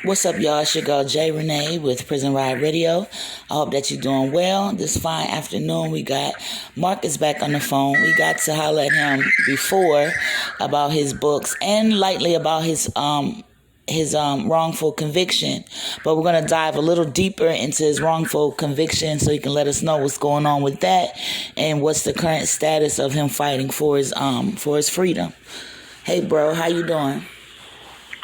What's up, y'all? It's your girl, J. Renee with Prison Ride Radio. I hope that you're doing well. This fine afternoon, we got Marcus back on the phone. We got to holler at him before about his books and lightly about his wrongful conviction. But we're going to dive a little deeper into his wrongful conviction so he can let us know what's going on with that and what's the current status of him fighting for his freedom. Hey, bro, how you doing?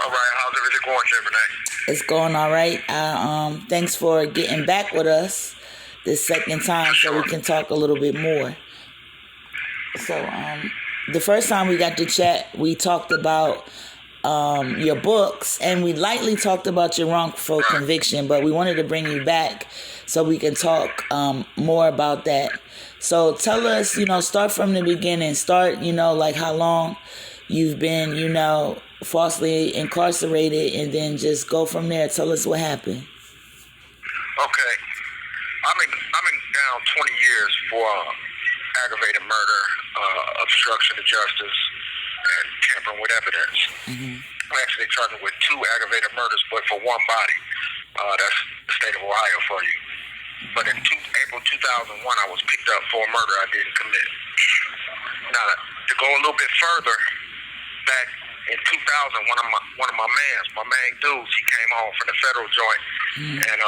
All right, how's everything going, J. Renee? It's going all right. Thanks for getting back with us this second time so we can talk a little bit more. So the first time we got to chat, we talked about your books, and we lightly talked about your wrongful conviction, but we wanted to bring you back so we can talk more about that. So tell us, start from the beginning. Start, like how long you've been, falsely incarcerated, and then just go from there. Tell us what happened. Okay. I'm in down 20 years for aggravated murder, obstruction of justice, and tampering with evidence. Mm-hmm. I'm actually charged with 2 aggravated murders, but for one body. That's the state of Ohio for you. But in April 2001, I was picked up for a murder I didn't commit. Now, to go a little bit further, back in 2000, one of my main dudes, he came home from the federal joint, and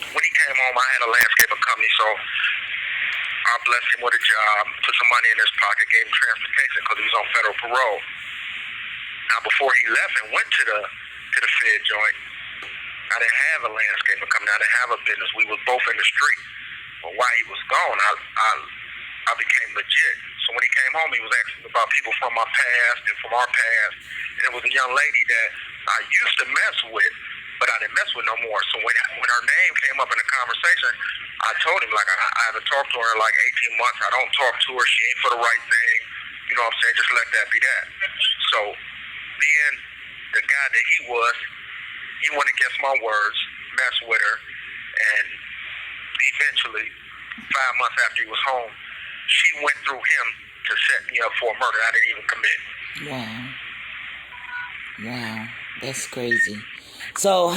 when he came home, I had a landscaping company, so I blessed him with a job, put some money in his pocket, gave him transportation because he was on federal parole. Now, before he left and went to the Fed joint, I didn't have a landscaping company. I didn't have a business. We was both in the street. But while he was gone, I became legit. So when he came home, he was asking about people from my past and from our past. And it was a young lady that I used to mess with, but I didn't mess with no more. So when her name came up in the conversation, I told him, like, I haven't talked to her in like 18 months. I don't talk to her. She ain't for the right thing. You know what I'm saying? Just let that be that. So being the guy that he was, he went against my words, messed with her, and eventually, 5 months after he was home, she went through him to set me up for a murder I didn't even commit. Wow, that's crazy. So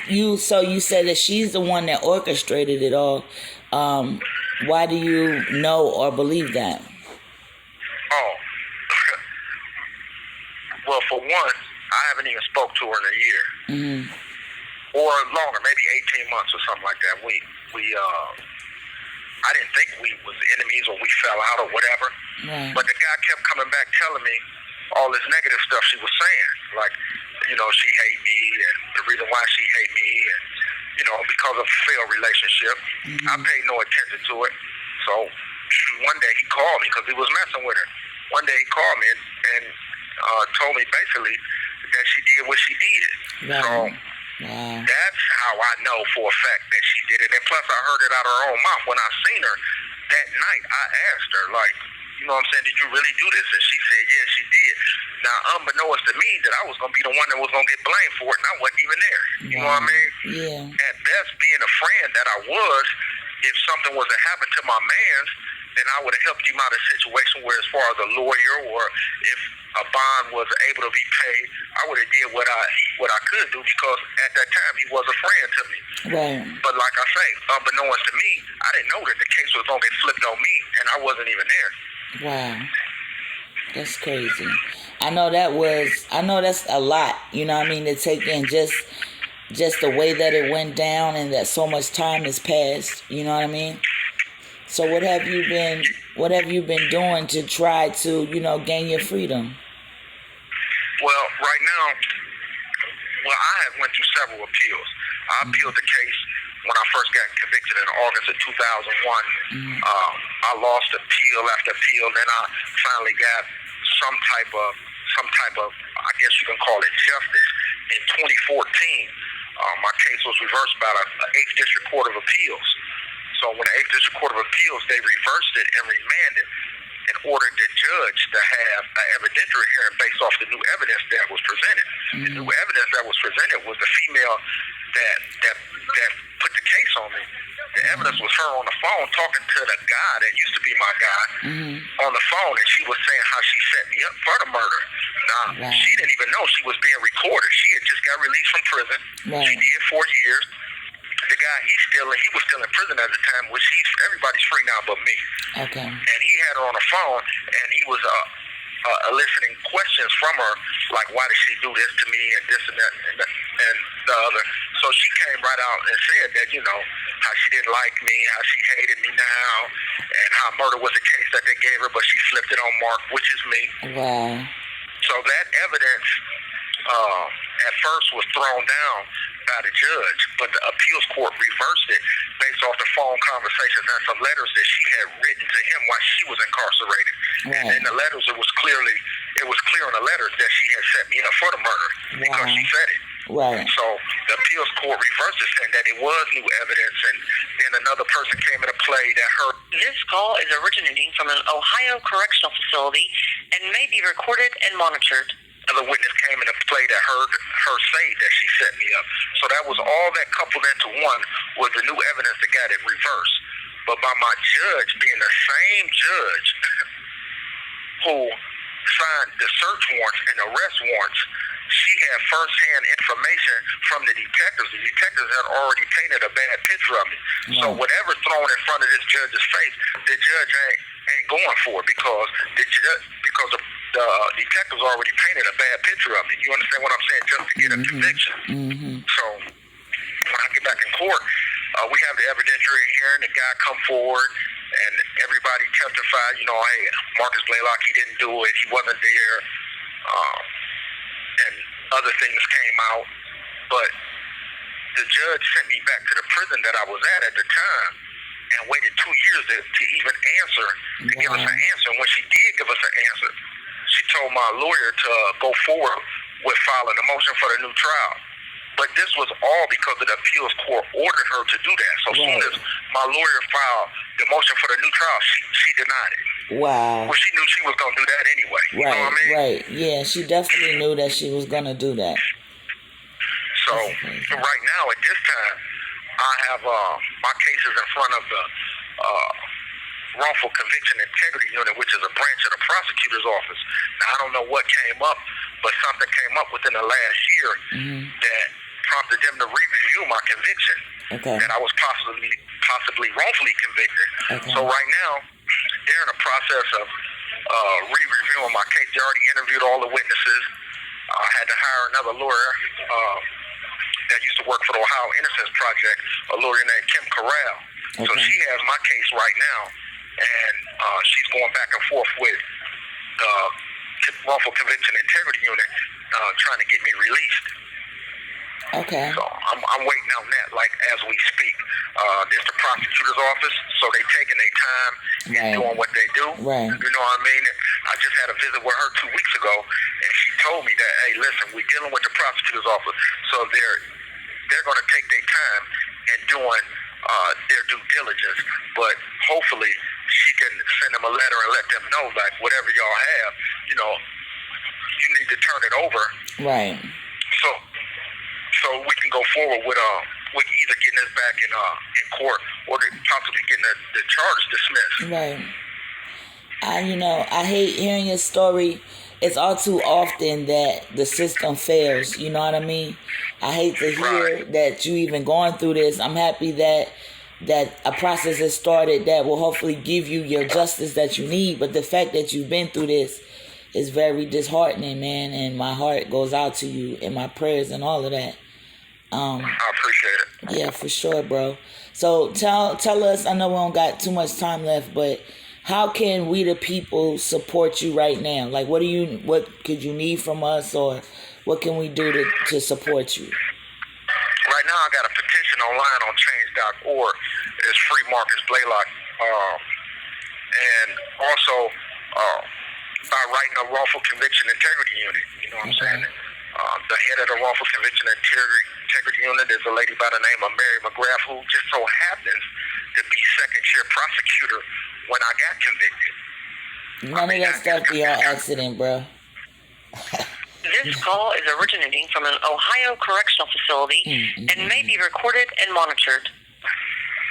you said that she's the one that orchestrated it all. Why do you know or believe that? Oh, well, for one, I haven't even spoke to her in a year, or longer, maybe 18 months or something like that. I didn't think we was enemies or we fell out or whatever. Right. But the guy kept coming back telling me all this negative stuff she was saying. Like, she hate me, and the reason why she hate me, and, because of a failed relationship. I paid no attention to it. So one day he called me because he was messing with her. One day he called me and told me basically that she did what she did. Right. So that's how I know for a fact that she did it. And plus, I heard it out of her own mouth. When I seen her that night, I asked her, like, you know what I'm saying, did you really do this? And she said, yeah, she did. Now, unbeknownst to me, that I was going to be the one that was going to get blamed for it, and I wasn't even there. You know what I mean? Yeah. At best, being a friend that I was, if something was to happen to my mans, then I would have helped him out of a situation where, as far as a lawyer, or if a bond was able to be paid, I would have did what I could do, because at that time he was a friend to me. Right. But like I say, unbeknownst to me, I didn't know that the case was going to get flipped on me, and I wasn't even there. Wow. That's crazy. I know that's a lot, to take in just the way that it went down and that so much time has passed, you know what I mean? So what have you been doing to try to, gain your freedom? Well, right now, I have went through several appeals. I appealed the case when I first got convicted in August of 2001. I lost appeal after appeal. Then I finally got some type of, I guess you can call it justice. In 2014, my case was reversed by the 8th District Court of Appeals. So when the 8th District Court of Appeals, they reversed it and remanded and ordered the judge to have an evidentiary hearing based off the new evidence that was presented. The new evidence that was presented was the female that put the case on me. The evidence was her on the phone talking to the guy that used to be my guy on the phone, and she was saying how she set me up for the murder. Now, Wow. she didn't even know she was being recorded. She had just got released from prison. Right. She did 4 years. The guy, he was still in prison at the time, which everybody's free now but me. Okay. And he had her on the phone, and he was eliciting questions from her, like, why did she do this to me, and this and that, and the other. So she came right out and said that, how she didn't like me, how she hated me now, and how murder was a case that they gave her, but she flipped it on Mark, which is me. Wow. So that evidence at first was thrown down by the judge, but the appeals court reversed it based off the phone conversations and some letters that she had written to him while she was incarcerated. Right. And in the letters, it was clear in the letters that she had set me up for the murder because she said it. Right. So the appeals court reversed it, saying that it was new evidence, and then another person came into play that heard. This call is originating from an Ohio correctional facility and may be recorded and monitored. Another witness came into play that heard her say that she set me up. So that was all that coupled into one was the new evidence that got it reversed. But by my judge being the same judge who signed the search warrants and arrest warrants, she had first-hand information from the detectives. The detectives had already painted a bad picture of me. So whatever's thrown in front of this judge's face, the judge ain't going for it because the detectives already painted a bad picture of me. You understand what I'm saying? Just to get a conviction. So when I get back in court, we have the evidentiary hearing. The guy come forward, and everybody testified. Hey, Marcus Blalock, he didn't do it. He wasn't there. And other things came out. But the judge sent me back to the prison that I was at the time and waited 2 years to even answer, to give us an answer. And when she did give us an answer, she told my lawyer to go forward with filing a motion for the new trial. But this was all because the appeals court ordered her to do that. So as soon as my lawyer filed the motion for the new trial, she denied it. Wow. Well, she knew she was going to do that anyway. You know what I mean? Right. Yeah, she definitely knew that she was going to do that. So right now, at this time, I have my cases in front of the Wrongful Conviction Integrity Unit, which is a branch of the prosecutor's office. Now, I don't know what came up, but something came up within the last year that prompted them to review my conviction. Okay. That I was possibly wrongfully convicted. Okay. So right now, they're in the process of re-reviewing my case. They already interviewed all the witnesses. I had to hire another lawyer that used to work for the Ohio Innocence Project, a lawyer named Kim Corral. So she has my case right now, and she's going back and forth with the Wrongful Conviction Integrity Unit trying to get me released. Okay. So I'm waiting on that, like, as we speak. It's the prosecutor's office, so they taking their time and doing what they do. Right. You know what I mean? I just had a visit with her 2 weeks ago, and she told me that, hey, listen, we're dealing with the prosecutor's office, so they're going to take their time and doing their due diligence, but hopefully she can send them a letter and let them know, like, whatever y'all have, you need to turn it over. Right. So we can go forward with either getting this back in court or possibly getting the charge dismissed. Right. I hate hearing your story. It's all too often that the system fails. You know what I mean? I hate to hear that you even going through this. I'm happy that a process has started that will hopefully give you your justice that you need. But the fact that you've been through this is very disheartening, man. And my heart goes out to you and my prayers and all of that. I appreciate it. Yeah, for sure, bro. So tell us, I know we don't got too much time left, but how can we the people support you right now? Like, what could you need from us, or what can we do to support you? Right now, I got a petition online on change.org. It's free Marcus Blalock. And also by writing a Wrongful Conviction Integrity Unit. You know what I'm saying? The head of the Wrongful Conviction Integrity Unit is a lady by the name of Mary McGrath, who just so happens to be second chair prosecutor when I got convicted. None of that stuff be on accident, bro. This call is originating from an Ohio correctional facility and may be recorded and monitored.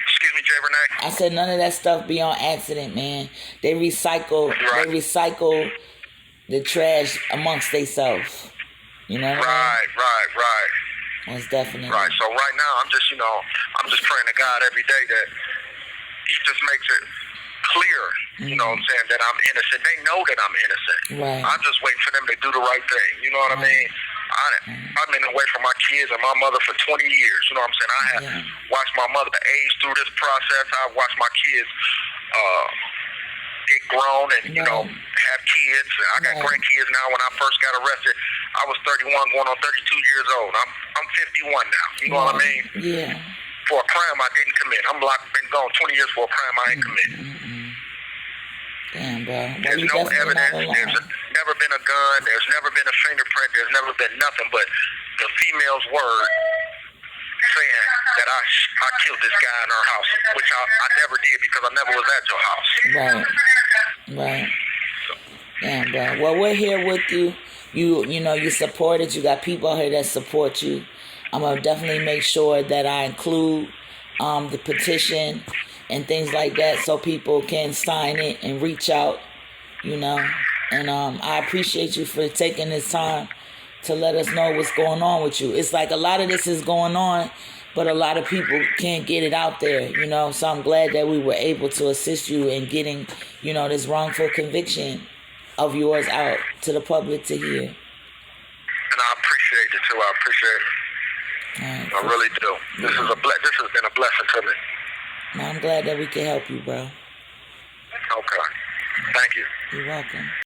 Excuse me, Jay Renee? I said none of that stuff be on accident, man. They recycle the trash amongst themselves. You know what I mean? Right. Most definitely. Right. So right now, I'm just praying to God every day that He just makes it clear, you know what I'm saying, that I'm innocent. They know that I'm innocent. Right. I'm just waiting for them to do the right thing. You know what I mean? I've been away from my kids and my mother for 20 years. You know what I'm saying? I have watched my mother age through this process. I've watched my kids get grown and, you know, have kids. I got grandkids now. When I first got arrested, I was 31 going on 32 years old. I'm 51 now. You know what I mean? Yeah. For a crime I didn't commit. I'm been gone 20 years for a crime I ain't committed. Damn, bro. There's no evidence. There's never been a gun. There's never been a fingerprint. There's never been nothing but the female's word saying that I killed this guy in her house, which I never did because I never was at your house. Right. Damn, bro. Well, we're here with you. You know, you supported. You got people out here that support you. I'm going to definitely make sure that I include the petition and things like that so people can sign it and reach out, you know. And I appreciate you for taking this time to let us know what's going on with you. It's like a lot of this is going on, but a lot of people can't get it out there, you know. So I'm glad that we were able to assist you in getting, you know, this wrongful conviction of yours out to the public to hear. And I appreciate it too. I appreciate it. Right, I really do. This has been a blessing to me. I'm glad that we can help you, bro. Okay. Thank you. You're welcome.